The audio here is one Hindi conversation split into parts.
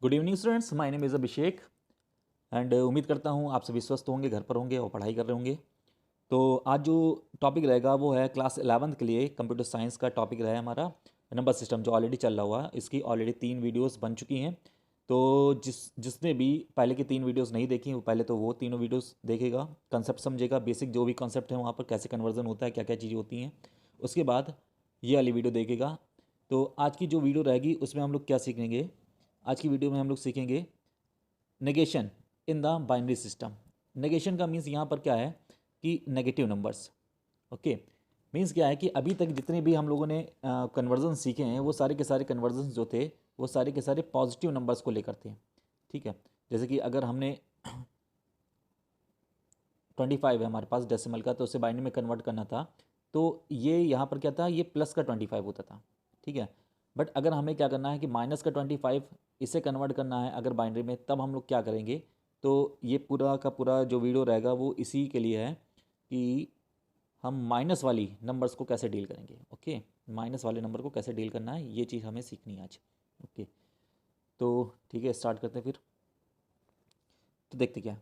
Good evening students, my name is Abhishek and उम्मीद करता हूँ आप सभी स्वस्थ होंगे, घर पर होंगे और पढ़ाई कर रहे होंगे। तो आज जो टॉपिक रहेगा वो है क्लास 11th के लिए कंप्यूटर साइंस का टॉपिक रहा है हमारा नंबर सिस्टम, जो ऑलरेडी चल रहा हुआ है। इसकी ऑलरेडी 3 वीडियोस बन चुकी हैं। तो जिसने भी पहले की 3 वीडियोस नहीं देखी वो पहले तो वो तीनों वीडियोस देखेगा, कंसेप्ट समझेगा, बेसिक जो भी कंसेप्ट है वहाँ पर कैसे कन्वर्जन होता है, क्या क्या चीज़ें होती हैं। उसके बाद ये वाली वीडियो देखेगा। तो आज की जो वीडियो रहेगी उसमें हम लोग क्या सीखेंगे, आज की वीडियो में हम लोग सीखेंगे negation in the binary system. Negation का मीन्स यहाँ पर क्या है कि नेगेटिव नंबर्स। ओके, मीन्स क्या है कि अभी तक जितने भी हम लोगों ने कन्वर्जन सीखे हैं वो सारे के सारे कन्वर्जन जो थे वो सारे के सारे पॉजिटिव नंबर्स को लेकर थे। ठीक है, जैसे कि अगर हमने 25 है हमारे पास डेसिमल का, तो उसे बाइनरी में कन्वर्ट करना था, तो ये यहाँ पर क्या था, ये प्लस का 25 होता था। ठीक है, बट अगर हमें क्या करना है कि माइनस का 25 इसे कन्वर्ट करना है अगर बाइनरी में, तब हम लोग क्या करेंगे। तो ये पूरा का पूरा जो वीडियो रहेगा वो इसी के लिए है कि हम माइनस वाली नंबर्स को कैसे डील करेंगे। ओके, माइनस वाले नंबर को कैसे डील करना है ये चीज़ हमें सीखनी है आज। ओके, तो ठीक है, स्टार्ट करते हैं फिर। तो देखते क्या,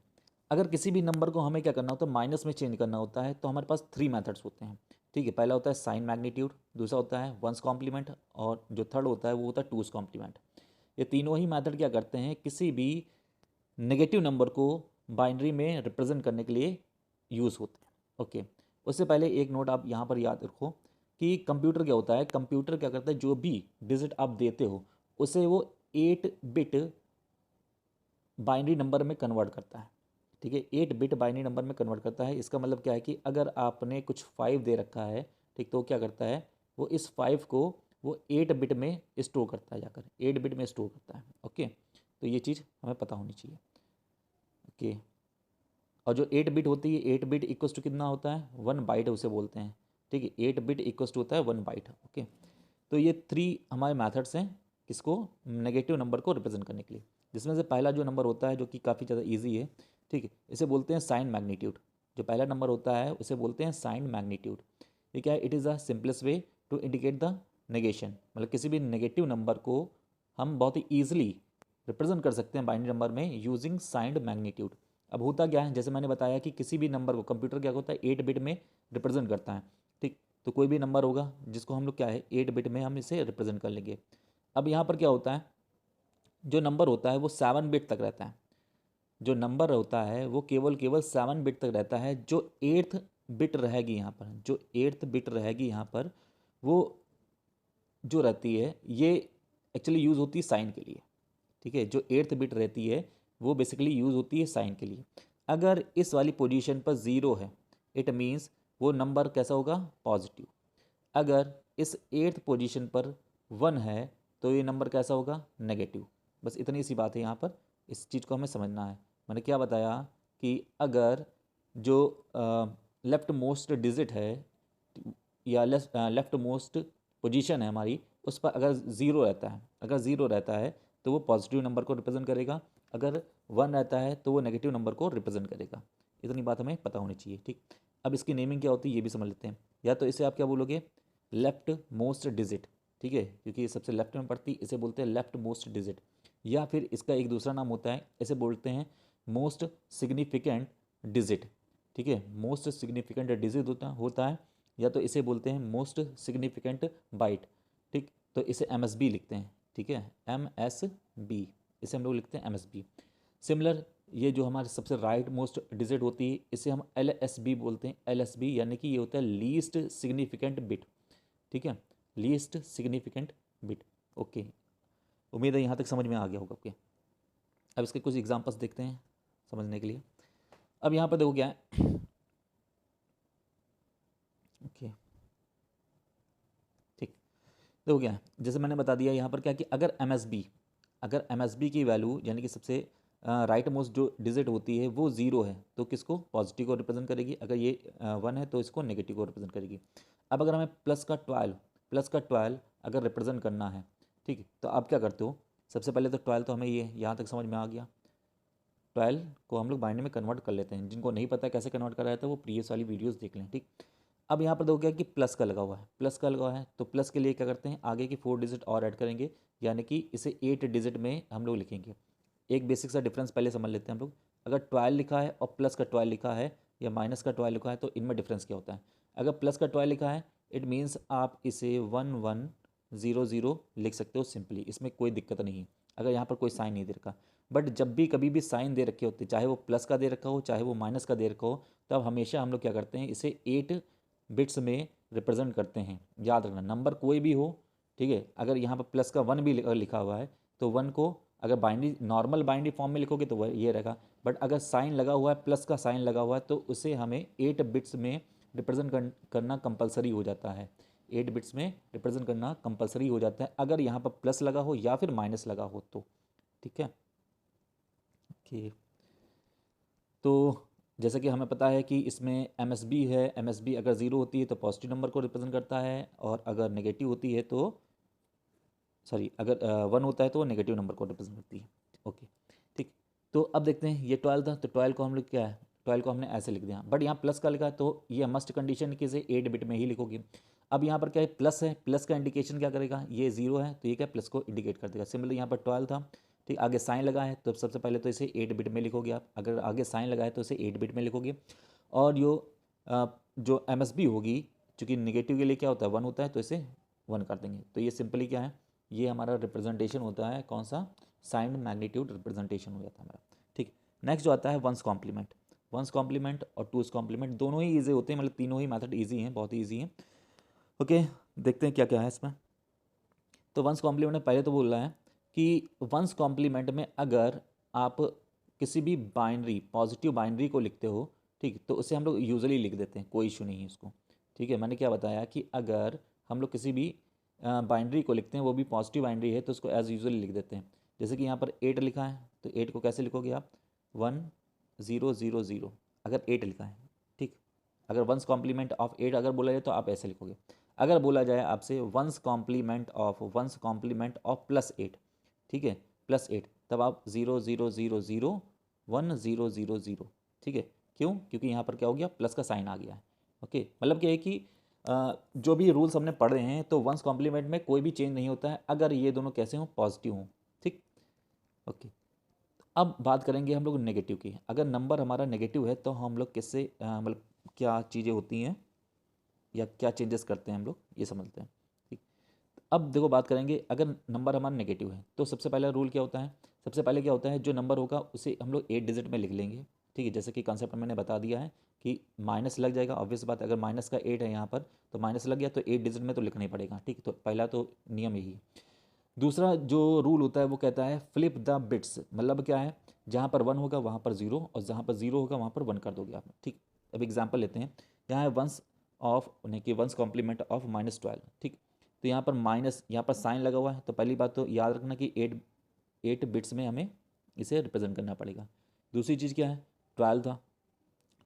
अगर किसी भी नंबर को हमें क्या करना होता है, माइनस में चेंज करना होता है, तो हमारे पास 3 मेथड्स होते हैं। ठीक है, पहला होता है साइन मैग्नीट्यूड, दूसरा होता है वंस कॉम्प्लीमेंट, और जो थर्ड होता है वो होता है टूस कॉम्प्लीमेंट। ये तीनों ही मेथड क्या करते हैं, किसी भी नेगेटिव नंबर को बाइनरी में रिप्रेजेंट करने के लिए यूज़ होते हैं। ओके, उससे पहले एक नोट आप यहाँ पर याद रखो कि कंप्यूटर क्या होता है। कंप्यूटर क्या करता है, जो भी डिजिट आप देते हो उसे वो 8 बिट बाइनरी नंबर में कन्वर्ट करता है। ठीक है, 8 बिट बाइनरी नंबर में कन्वर्ट करता है। इसका मतलब क्या है कि अगर आपने कुछ 5 दे रखा है, ठीक, तो क्या करता है, वो इस 5 को वो 8 बिट में स्टोर करता है, जाकर 8 बिट में स्टोर करता है। ओके, तो ये चीज़ हमें पता होनी चाहिए। ओके, और जो 8 बिट होती है, 8 बिट इक्वस टू कितना होता है, 1 बाइट उसे बोलते हैं। ठीक है, 8 बिट इक्वस टू होता है 1 बाइट। ओके, तो ये 3 हमारे मैथड्स हैं किसको, नेगेटिव नंबर को रिप्रेजेंट करने के लिए। जिसमें से पहला जो नंबर होता है जो कि काफ़ी ज़्यादा इजी है, ठीक है, इसे बोलते हैं साइन मैग्नीट्यूड। जो पहला नंबर होता है उसे बोलते हैं साइन मैग्नीट्यूड। ये क्या है, it is the simplest way to indicate the negation. मतलब किसी भी नेगेटिव नंबर को हम बहुत ही ईजिली रिप्रेजेंट कर सकते हैं बाइनरी नंबर में यूजिंग साइंड मैग्नीट्यूड। अब होता क्या है, जैसे मैंने बताया कि किसी भी नंबर को कंप्यूटर क्या होता है 8 बिट में रिप्रेजेंट करता है। ठीक, तो कोई भी नंबर होगा जिसको हम लोग क्या है 8 बिट में हम इसे रिप्रेजेंट कर लेंगे। अब यहाँ पर क्या होता है, जो नंबर होता है वो 7 बिट तक रहता है। जो नंबर होता है वो केवल केवल 7 बिट तक रहता है। जो 8th बिट रहेगी यहाँ पर, जो 8th बिट रहेगी यहाँ पर, वो जो रहती है ये एक्चुअली यूज़ होती है साइन के लिए। ठीक है, जो 8th बिट रहती है वो बेसिकली यूज़ होती है साइन के लिए। अगर इस वाली पोजीशन पर ज़ीरो है, इट मीन्स वो नंबर कैसा होगा, पॉजिटिव। अगर इस 8th पोजीशन पर 1 है तो ये नंबर कैसा होगा, नेगेटिव। बस इतनी सी बात है यहाँ पर, इस चीज़ को हमें समझना है। मैंने क्या बताया कि अगर जो लेफ्ट मोस्ट डिजिट है या लेफ्ट मोस्ट पोजीशन है हमारी, उस पर अगर ज़ीरो रहता है, अगर ज़ीरो रहता है तो वो पॉजिटिव नंबर को रिप्रेजेंट करेगा। अगर 1 रहता है तो वो नेगेटिव नंबर को रिप्रेजेंट करेगा। इतनी बात हमें पता होनी चाहिए। ठीक, अब इसकी नेमिंग क्या होती है ये भी समझ लेते हैं। या तो इसे आप क्या बोलोगे, लेफ्ट मोस्ट डिजिट। ठीक है, क्योंकि ये सबसे लेफ्ट में पड़ती, इसे बोलते हैं लेफ्ट मोस्ट डिजिट। या फिर इसका एक दूसरा नाम होता है, इसे बोलते हैं मोस्ट सिग्निफिकेंट डिजिट। ठीक है, मोस्ट सिग्निफिकेंट डिजिट होता है, या तो इसे बोलते हैं मोस्ट सिग्निफिकेंट बाइट। ठीक, तो इसे MSB लिखते हैं। ठीक है, MSB, इसे हम लोग लिखते हैं MSB। सिमिलर, ये जो हमारे सबसे राइट मोस्ट डिजिट होती है इसे हम LSB बोलते हैं। LSB यानी कि ये होता है लीस्ट सिग्निफिकेंट बिट। ठीक है, लीस्ट सिग्निफिकेंट बिट। ओके, उम्मीद है यहाँ तक समझ में आ गया होगा। ओके, अब इसके कुछ एग्जांपल्स देखते हैं समझने के लिए। अब यहाँ पर देखो क्या है, ओके ठीक, देखो क्या है, जैसे मैंने बता दिया यहाँ पर क्या कि अगर MSB की वैल्यू यानी कि सबसे राइट मोस्ट जो डिजिट होती है वो ज़ीरो है तो किसको, पॉजिटिव को रिप्रेजेंट करेगी। अगर ये 1 है तो इसको नेगेटिव को रिप्रेजेंट करेगी। अब अगर हमें प्लस का 12 अगर रिप्रेजेंट करना है, ठीक है, तो आप क्या करते हो, सबसे पहले तो 12 तो हमें ये यहाँ तक समझ में आ गया। 12 को हम लोग बाइनरी में कन्वर्ट कर लेते हैं। जिनको नहीं पता कैसे कन्वर्ट करा जाता है वो प्रीवियस वाली वीडियोस देख लें। ठीक, अब यहाँ पर देखो क्या कि प्लस का लगा हुआ है, प्लस का लगा हुआ है, तो प्लस के लिए क्या करते हैं, आगे की 4 डिजिट और ऐड करेंगे, यानी कि इसे 8 डिजिट में हम लोग लिखेंगे। एक बेसिक सा डिफरेंस पहले समझ लेते हैं हम लोग। अगर 12 लिखा है और प्लस का 12 लिखा है या माइनस का 12 लिखा है तो इनमें डिफरेंस क्या होता है। अगर प्लस का 12 लिखा है इट मीन्स आप इसे 1100 लिख सकते हो सिंपली, इसमें कोई दिक्कत नहीं है अगर यहाँ पर कोई साइन नहीं दे रखा। बट जब भी कभी भी साइन दे रखे होते, चाहे वो प्लस का दे रखा हो चाहे वो माइनस का दे रखा हो, तब हमेशा हम लोग क्या करते हैं, इसे 8 बिट्स में रिप्रेजेंट करते हैं। याद रखना नंबर कोई भी हो, ठीक है। अगर यहाँ पर प्लस का 1 भी लिखा हुआ है तो 1 को अगर बाइनरी नॉर्मल बाइनरी फॉर्म में लिखोगे तो वह ये रहेगा। बट अगर साइन लगा हुआ है, प्लस का साइन लगा हुआ है, तो उसे हमें 8 बिट्स में रिप्रेजेंट करना कंपलसरी हो जाता है। 8 बिट्स में रिप्रेजेंट करना कंपलसरी हो जाता है अगर यहाँ पर प्लस लगा हो या फिर माइनस लगा हो तो, ठीक है। ओके, तो जैसे कि हमें पता है कि इसमें MSB है, MSB अगर ज़ीरो होती है तो पॉजिटिव नंबर को रिप्रेजेंट करता है, और अगर नेगेटिव होती है तो सॉरी अगर 1 होता है तो वो नेगेटिव नंबर को रिप्रेजेंट करती है। ओके ठीक, तो अब देखते हैं ये 12 था तो 12 को हम लोग क्या है, 12 को हमने ऐसे लिख दिया। बट यहाँ प्लस का लिखा है तो ये मस्ट कंडीशन कि इसे 8 बिट में ही लिखोगे। अब यहाँ पर क्या है, प्लस है, प्लस का इंडिकेशन क्या करेगा, ये 0 है तो ये क्या प्लस को इंडिकेट कर देगा। सिमिलरली यहाँ पर 12 था, ठीक, आगे साइन लगा है तो सबसे पहले तो इसे 8 बिट में लिखोगे आप। अगर आगे साइन लगा है तो इसे 8 बिट में लिखोगे। और जो MSB होगी, चूँकि निगेटिव के लिए क्या होता है 1 होता है तो इसे 1 कर देंगे। तो ये सिंपली क्या है, ये हमारा रिप्रेजेंटेशन होता है, कौन सा, साइन मैग्नीट्यूड रिप्रेजेंटेशन हो जाता है हमारा। ठीक, नेक्स्ट जो आता है वंस कॉम्प्लीमेंट। वंस कॉम्प्लीमेंट और टूस कॉम्प्लीमेंट दोनों ही ईजी होते हैं, मतलब तीनों ही मेथड ईजी हैं, बहुत ही ईजी हैं। ओके, देखते हैं क्या क्या है इसमें। तो वंस कॉम्प्लीमेंट में पहले तो बोल रहा है कि वंस कॉम्प्लीमेंट में अगर आप किसी भी बाइनरी, पॉजिटिव बाइनरी को लिखते हो, ठीक, तो उसे हम लोग यूजुअली लिख देते हैं, कोई इशू नहीं है उसको। ठीक है, मैंने क्या बताया कि अगर हम लोग किसी भी बाइनरी को लिखते हैं, वो भी पॉजिटिव बाइनरी है, तो उसको एज यूजुअली लिख देते हैं। जैसे कि यहाँ पर 8 लिखा है तो 8 को कैसे लिखोगे आप, 1000 अगर 8 लिखा है, ठीक। अगर वंस कॉम्प्लीमेंट ऑफ 8 अगर बोला जाए तो आप ऐसे लिखोगे। अगर बोला जाए आपसे वंस कॉम्प्लीमेंट ऑफ +8, ठीक है, +8, तब आप 0000100, ठीक है। क्यों, क्योंकि यहाँ पर क्या हो गया, प्लस का साइन आ गया है। ओके, मतलब क्या है कि जो भी रूल्स हमने पढ़े हैं तो वंस कॉम्प्लीमेंट में कोई भी चेंज नहीं होता है अगर ये दोनों कैसे हों, पॉजिटिव हों, ठीक। ओके, अब बात करेंगे हम लोग नेगेटिव की। अगर नंबर हमारा नेगेटिव है तो हम लोग किससे मतलब क्या चीज़ें होती हैं या क्या चेंजेस करते हैं हम लोग, ये समझते हैं, ठीक। अब देखो बात करेंगे, अगर नंबर हमारा नेगेटिव है तो सबसे पहला रूल क्या होता है, सबसे पहले क्या होता है, जो नंबर होगा उसे हम लोग 8 डिजिट में लिख लेंगे, ठीक है। जैसे कि कॉन्सेप्ट मैंने बता दिया है कि माइनस लग जाएगा, ऑब्वियस बात है, अगर माइनस का 8 है यहाँ पर तो माइनस लग गया तो 8 डिजिट में तो लिखना ही पड़ेगा, ठीक। तो पहला तो नियम यही है। दूसरा जो रूल होता है वो कहता है फ्लिप द बिट्स, मतलब क्या है, जहाँ पर 1 होगा वहाँ पर 0 और जहाँ पर 0 होगा वहाँ पर 1 कर दोगे आप, ठीक। अब एग्जाम्पल लेते हैं, यहाँ है वंस ऑफ यानी कि वंस कॉम्प्लीमेंट ऑफ -12, ठीक। तो यहाँ पर माइनस, यहाँ पर साइन लगा हुआ है, तो पहली बात तो याद रखना कि 8 बिट्स में हमें इसे रिप्रेजेंट करना पड़ेगा। दूसरी चीज़ क्या है, 12 था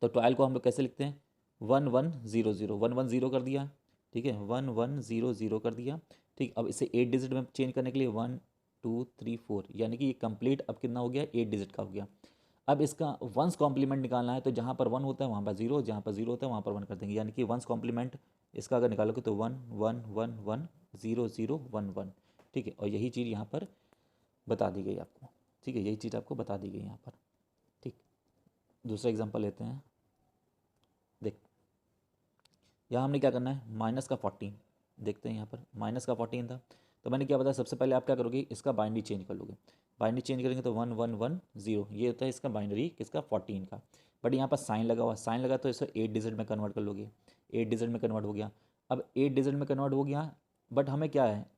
तो 12 को हम लोग कैसे लिखते हैं, 1100 कर दिया, ठीक है, 1100 कर दिया, ठीक। अब इसे 8 डिजिट में चेंज करने के लिए 1 2 3 4, यानी कि ये कंप्लीट अब कितना हो गया, 8 डिजिट का हो गया। अब इसका वंस कॉम्प्लीमेंट निकालना है तो जहाँ पर 1 होता है वहाँ पर 0, जहाँ पर 0 होता है वहाँ पर 1 कर देंगे, यानी कि वंस कॉम्प्लीमेंट इसका अगर निकालोगे तो 1 1 1 1 0 0 1 1, ठीक है। और यही चीज़ यहाँ पर बता दी गई आपको, ठीक है, यही चीज़ आपको बता दी गई यहाँ पर, ठीक। दूसरा एग्जाम्पल लेते हैं, देख यहाँ हमने क्या करना है, माइनस का 14, देखते हैं यहाँ पर माइनस का 14 था तो मैंने क्या बताया, सबसे पहले आप क्या करोगे, इसका बाइनरी चेंज कर लोगे। बाइनरी चेंज करेंगे तो 1110, ये होता है इसका बाइनरी किसका, 14 का। बट यहाँ पर साइन लगा हुआ, साइन लगा तो इसे 8 डिजिट में कन्वर्ट कर लोगे, 8 डिजिट में कन्वर्ट हो गया। अब 8 डिजिट में कन्वर्ट हो गया, बट हमें क्या है,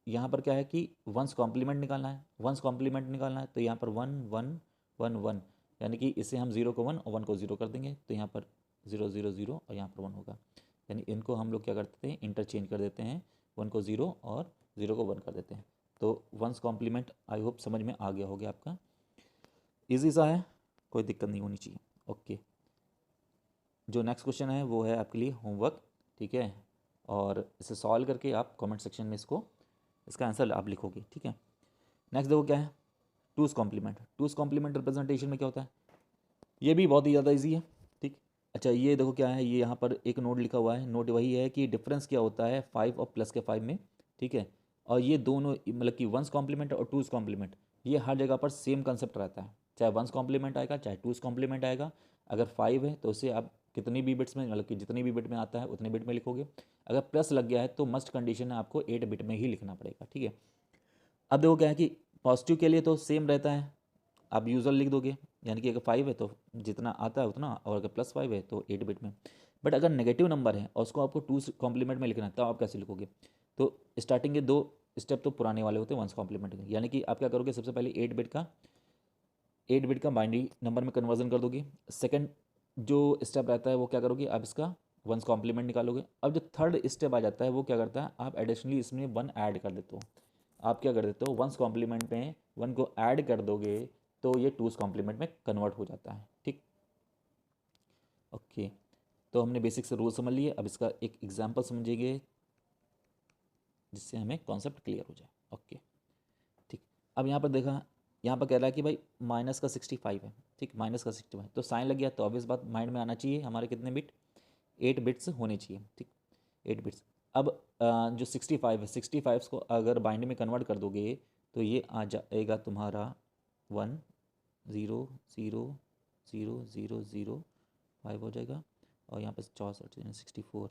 यहाँ पर क्या है कि वंस कॉम्प्लीमेंट निकालना है, वंस कॉम्प्लीमेंट निकालना है तो यहाँ पर 1 1 1 1, यानी कि इससे हम 0 को 1 और 1 को 0 कर देंगे तो यहाँ पर 0 0 0 और यहाँ पर 1 होगा। यानी इनको हम लोग क्या करते हैं, इंटरचेंज कर देते हैं, 1 को 0 और 0 को 1 कर देते हैं। तो वंस कॉम्प्लीमेंट आई होप समझ में आ गया होगा आपका, ईजी सा है, कोई दिक्कत नहीं होनी चाहिए। ओके, जो नेक्स्ट क्वेश्चन है वो है आपके लिए होमवर्क, ठीक है, और इसे सॉल्व करके आप कमेंट सेक्शन में इसका आंसर आप लिखोगे, ठीक है। नेक्स्ट देखो क्या है, टूस कॉम्प्लीमेंट। टूस कॉम्प्लीमेंट रिप्रेजेंटेशन में क्या होता है, ये भी बहुत ही ज़्यादा ईजी है, ठीक। अच्छा ये देखो क्या है, ये यहाँ पर एक नोट लिखा हुआ है, नोट वही है कि डिफरेंस क्या होता है 5 और +5 में, ठीक है। और ये दोनों मतलब कि वंस कॉम्प्लीमेंट और टूस कॉम्प्लीमेंट, ये हर जगह पर सेम कंसेप्ट रहता है, चाहे वंस कॉम्प्लीमेंट आएगा चाहे टूस कॉम्प्लीमेंट आएगा। अगर 5 है तो उसे आप कितनी भी बिट्स में मतलब कि जितनी भी बिट में आता है उतने बिट में लिखोगे। अगर प्लस लग गया है तो मस्ट कंडीशन है आपको 8 बिट में ही लिखना पड़ेगा, ठीक है। अब देखो क्या है कि पॉजिटिव के लिए तो सेम रहता है, आप यूजल लिख दोगे, यानी कि अगर 5 है तो जितना आता है उतना, और अगर +5 है तो 8 बिट में। बट अगर नेगेटिव नंबर है और उसको आपको टू कॉम्प्लीमेंट में लिखना है, तब आप कैसे लिखोगे? तो स्टार्टिंग के 2 स्टेप तो पुराने वाले होते हैं वंस कॉम्प्लीमेंट के, यानी कि आप क्या करोगे, सबसे पहले 8 बिट का बाइनरी नंबर में कन्वर्जन कर दोगे। सेकंड जो स्टेप रहता है वो क्या करोगे, आप इसका वंस कॉम्प्लीमेंट निकालोगे। अब जो थर्ड स्टेप आ जाता है वो क्या करता है, आप एडिशनली इसमें 1 ऐड कर देते हो। आप क्या कर देते हो, वंस कॉम्प्लीमेंट में 1 को ऐड कर दोगे तो ये टूस कॉम्प्लीमेंट में कन्वर्ट हो जाता है, ठीक। ओके, तो हमने बेसिक से रूल समझ लिए, अब इसका एक एग्जांपल समझेंगे जिससे हमें कॉन्सेप्ट क्लियर हो जाए। ओके, ठीक। अब यहाँ पर देखा, यहाँ पर कह रहा है कि भाई माइनस का 65 है, ठीक, माइनस का 65 तो साइन लग गया, तो ऑब्वियस बात माइंड में आना चाहिए हमारे कितने बिट, 8 बिट्स होने चाहिए, ठीक, 8 बिट्स। अब जो 65 है, 65 को अगर बाइंड में कन्वर्ट कर दोगे तो ये आ जाएगा तुम्हारा 1 0 0 0 0 0 5 हो जाएगा, और यहाँ पर 64 64,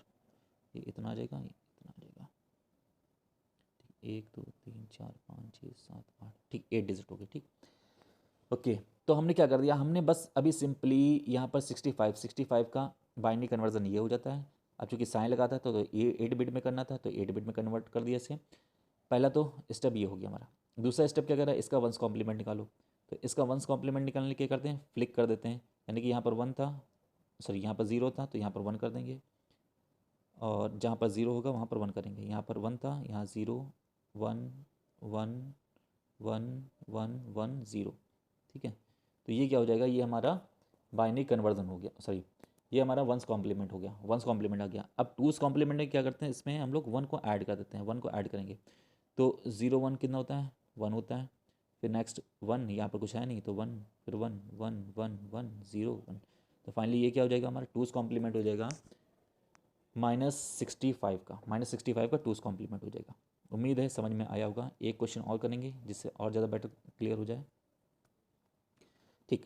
ये इतना आ जाएगा, ये इतना आ जाएगा, 1 2 3 4 5 6 7 8, ठीक, 8 डिजिट हो गए, ठीक। ओके, तो हमने क्या कर दिया, हमने बस अभी सिंपली यहाँ पर 65 का बाइनरी कन्वर्जन ये हो जाता है। अब चूंकि साइन लगाता है तो ये 8 बिट में करना था, तो 8 बिट में कन्वर्ट कर दिया इसे। पहला तो स्टेप ये हो गया हमारा। दूसरा स्टेप क्या कर रहा है, इसका वंस कॉम्प्लीमेंट निकालो। तो इसका वंस कॉम्प्लीमेंट निकालने के क्या करते हैं, फ्लिक कर देते हैं, यानी कि यहाँ पर 1 था, सॉरी यहाँ पर 0 था तो यहाँ पर 1 कर देंगे, और जहाँ पर 0 होगा वहाँ पर 1 करेंगे। यहाँ पर 1 था, यहाँ 0 1 1 1 1 1 0, ठीक है। तो ये क्या हो जाएगा, ये हमारा बाइनरी कन्वर्जन हो गया, सॉरी ये हमारा वंस कॉम्प्लीमेंट हो गया, वंस कॉम्प्लीमेंट आ गया। अब टूस कॉम्प्लीमेंट में क्या करते हैं, इसमें हम लोग 1 को ऐड कर देते हैं, 1 को ऐड करेंगे तो 0 1 कितना होता है, 1 होता है। फिर नेक्स्ट 1, यहाँ पर कुछ है नहीं तो 1, फिर 1 1 1 1 0 1, तो फाइनली ये क्या हो जाएगा, हमारा टूस कॉम्प्लीमेंट हो जाएगा -65 का टूस कॉम्प्लीमेंट हो जाएगा। उम्मीद है समझ में आया होगा। एक क्वेश्चन और करेंगे जिससे और ज़्यादा बेटर क्लियर हो जाए, ठीक।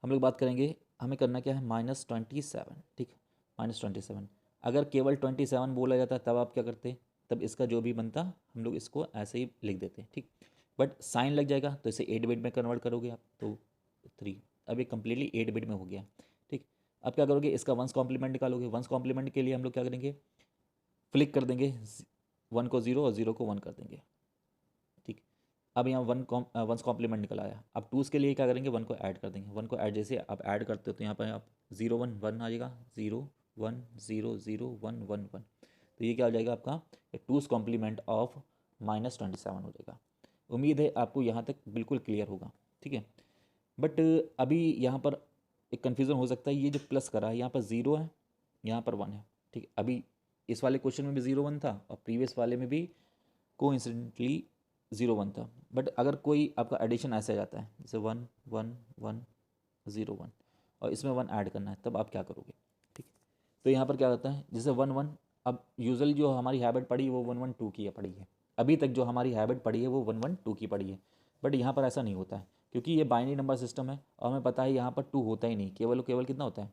हम लोग बात करेंगे, हमें करना क्या है, -27, ठीक, -27। अगर केवल 27 बोला जाता तब आप क्या करते, तब इसका जो भी बनता हम लोग इसको ऐसे ही लिख देते, ठीक। बट साइन लग जाएगा तो इसे 8 बिट में कन्वर्ट करोगे आप, तो 3, अब ये कम्प्लीटली 8 बिट में हो गया, ठीक। अब क्या करोगे, इसका वंस कॉम्प्लीमेंट निकालोगे। वंस कॉम्प्लीमेंट के लिए हम लोग क्या करेंगे, फ्लिक कर देंगे, 1 को 0 और 0 को 1 कर देंगे, ठीक। अब यहाँ वंस कॉम्प्लीमेंट निकल आया। अब टूस के लिए क्या करेंगे, 1 को ऐड कर देंगे। 1 को ऐड जैसे आप ऐड करते हो तो यहाँ पर आप 0 1 1 आ जाएगा, 0 1 0 0 1 1 1, तो ये क्या हो जाएगा आपका, टूस कॉम्प्लीमेंट ऑफ -27 हो जाएगा। उम्मीद है आपको यहाँ तक बिल्कुल क्लियर होगा, ठीक है। बट अभी यहाँ पर एक कन्फ्यूज़न हो सकता है, ये जो प्लस करा है यहाँ पर 0 है, यहाँ पर 1 है, ठीक। अभी इस वाले क्वेश्चन में भी 0 1 था और प्रीवियस वाले में भी कोइंसिडेंटली 0 1 था। बट अगर कोई आपका एडिशन ऐसे आ जाता है जैसे 1 1 1 0 1 और इसमें 1 ऐड करना है, तब आप क्या करोगे, ठीक। तो यहाँ पर क्या होता है, जैसे 1 1, अब यूजुअली जो हमारी हैबिट पड़ी है वो 1 1 2 की पड़ी है। अभी तक जो हमारी हैबिट पड़ी है वो 1 1 2 की पड़ी है। बट यहाँ पर ऐसा नहीं होता है, क्योंकि ये बाइनरी नंबर सिस्टम है और हमें पता है यहाँ पर 2 होता ही नहीं, केवल केवल कितना होता है,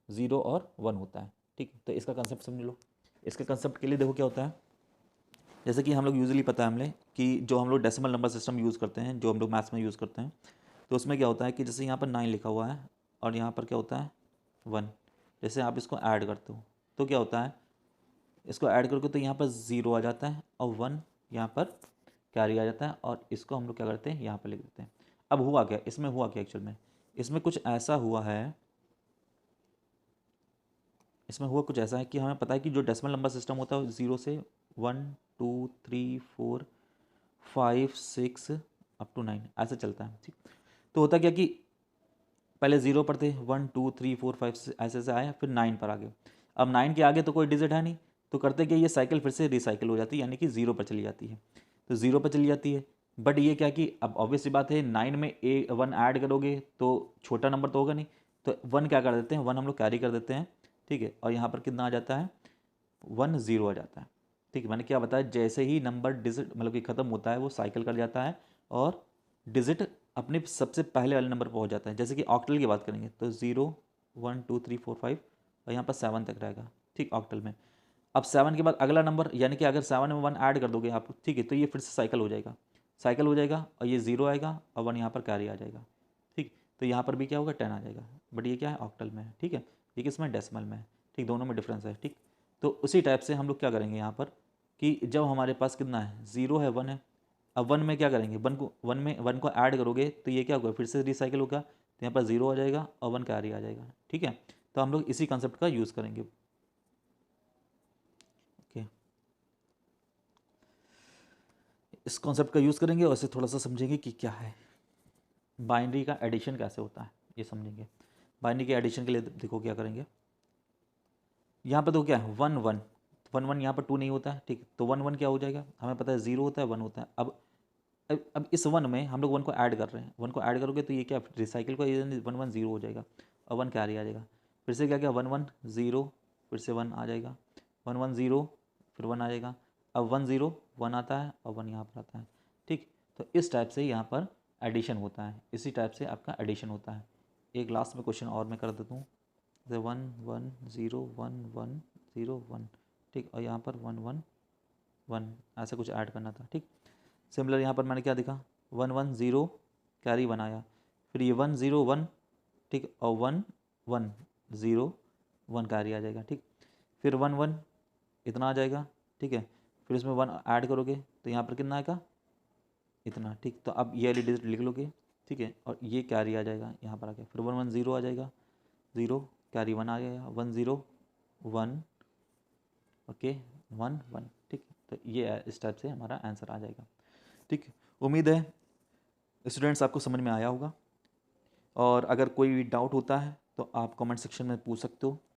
0 और 1 होता है, ठीक। तो इसका कंसेप्ट समझ लो। इसके कंसेप्ट के लिए देखो क्या होता है, जैसे कि हम लोग यूजुअली पता है हमें कि जो हम लोग डेसिमल नंबर सिस्टम यूज़ करते हैं, जो हम लोग मैथ्स में यूज़ करते हैं, तो उसमें क्या होता है कि जैसे यहाँ पर 9 लिखा हुआ है और यहाँ पर क्या होता है 1, जैसे आप इसको ऐड करते हो तो क्या होता है, इसको ऐड करके तो यहाँ पर 0 आ जाता है और 1 यहाँ पर कैरी आ जाता है, और इसको हम लोग क्या करते हैं यहाँ पर लिख देते हैं। अब हुआ क्या, इसमें हुआ क्या एक्चुअल में, इसमें कुछ ऐसा हुआ है, इसमें हुआ कुछ ऐसा है कि हमें पता है कि जो डेसिमल नंबर सिस्टम होता है 0 से 1 2 3 4 5 6 अप टू 9 ऐसे चलता है, ठीक। तो होता क्या कि पहले 0 पर थे, 1 2 3 4 5 ऐसे ऐसे आए, फिर 9 पर आ गए। अब 9 के आगे तो कोई डिजिट है नहीं, तो करते क्या, ये साइकिल फिर से रिसाइकिल हो जाती है, यानी कि 0 पर चली जाती है। तो 0 पर चली जाती है, बट ये क्या कि अब ऑब्वियस सी बात है 9 में 1 ऐड करोगे तो छोटा नंबर तो होगा नहीं, तो 1 क्या कर देते हैं, 1 हम लोग कैरी कर देते हैं, ठीक है। और यहाँ पर कितना आ जाता है, 1 0 आ जाता है। ठीक है, मैंने क्या बताया, जैसे ही नंबर डिजिट मतलब कि ख़त्म होता है वो साइकिल कर जाता है और डिजिट अपने सबसे पहले वाले नंबर पर पहुंच जाता है। जैसे कि ऑक्टल की बात करेंगे तो 0 1 2 3 4 5 और यहाँ पर 7 तक रहेगा, ठीक, ऑक्टल में। अब 7 के बाद अगला नंबर, यानी कि अगर 7 में 1 ऐड कर दोगे आप, ठीक है, तो ये फिर से साइकिल हो जाएगा, साइकिल हो जाएगा और ये 0 आएगा और 1 यहाँ पर कैरी आ जाएगा, ठीक। तो यहाँ पर भी क्या होगा, 10 आ जाएगा, बट ये क्या है, ऑक्टल में है, ठीक है। ये किसमें, डेसिमल में है, ठीक, दोनों में डिफरेंस है, ठीक। तो उसी टाइप से हम लोग क्या करेंगे यहाँ पर कि जब हमारे पास कितना है, 0 है, 1 है, अब 1 में क्या करेंगे, 1 को ऐड करोगे तो ये क्या होगा, फिर से रिसाइकिल होगा, तो यहाँ पर 0 आ जाएगा और 1 कैरी आ जाएगा, ठीक है। तो हम लोग इसी कंसेप्ट का यूज़ करेंगे, ओके। इस कॉन्सेप्ट का यूज़ करेंगे और इसे थोड़ा सा समझेंगे कि क्या है बाइनरी का एडिशन, कैसे होता है ये समझेंगे। बाइनरी के एडिशन के लिए देखो क्या करेंगे, यहाँ पर तो क्या है, 1 1 1 1, यहाँ पर 2 नहीं होता है, ठीक। तो 1 1 क्या हो जाएगा, हमें पता है 0 होता है, 1 होता है। अब इस 1 में हम लोग 1 को ऐड कर रहे हैं, 1 को ऐड करोगे तो ये क्या, रिसाइकिल का 1 1 0 हो जाएगा और 1 कैरी आ जाएगा। फिर से क्या क्या, 1 1 0, फिर से 1 आ जाएगा, 1 1 0, फिर 1 आ जाएगा। अब 1 0 1 आता है और 1 यहाँ पर आता है, ठीक। तो इस टाइप से यहाँ पर एडिशन होता है, इसी टाइप से आपका एडिशन होता है। एक लास्ट में क्वेश्चन और मैं कर देता हूँ, जैसे 1 1 0 1 1 0 1, ठीक, और यहाँ पर 1 1 1 ऐसा कुछ ऐड करना था, ठीक। सिमिलर यहाँ पर मैंने क्या दिखा, 1 1 0 कैरी 1 आया, फिर ये 1 0 1, ठीक, और 1 1 0 1 कैरी आ जाएगा, ठीक। फिर 1 1 इतना आ जाएगा, ठीक है। फिर इसमें 1 ऐड करोगे तो यहाँ पर कितना आएगा, इतना, ठीक। तो अब ये वाली डिजिट लिख लोगे, ठीक है, और ये कैरी आ जाएगा यहाँ पर आके, फिर 1 1 0 आ जाएगा, 0 कैरी 1 आ जाएगा, 1 0 1, ओके, 1 1, ठीक। तो ये इस टाइप से हमारा आंसर आ जाएगा, ठीक। उम्मीद है स्टूडेंट्स आपको समझ में आया होगा, और अगर कोई डाउट होता है तो आप कमेंट सेक्शन में पूछ सकते हो।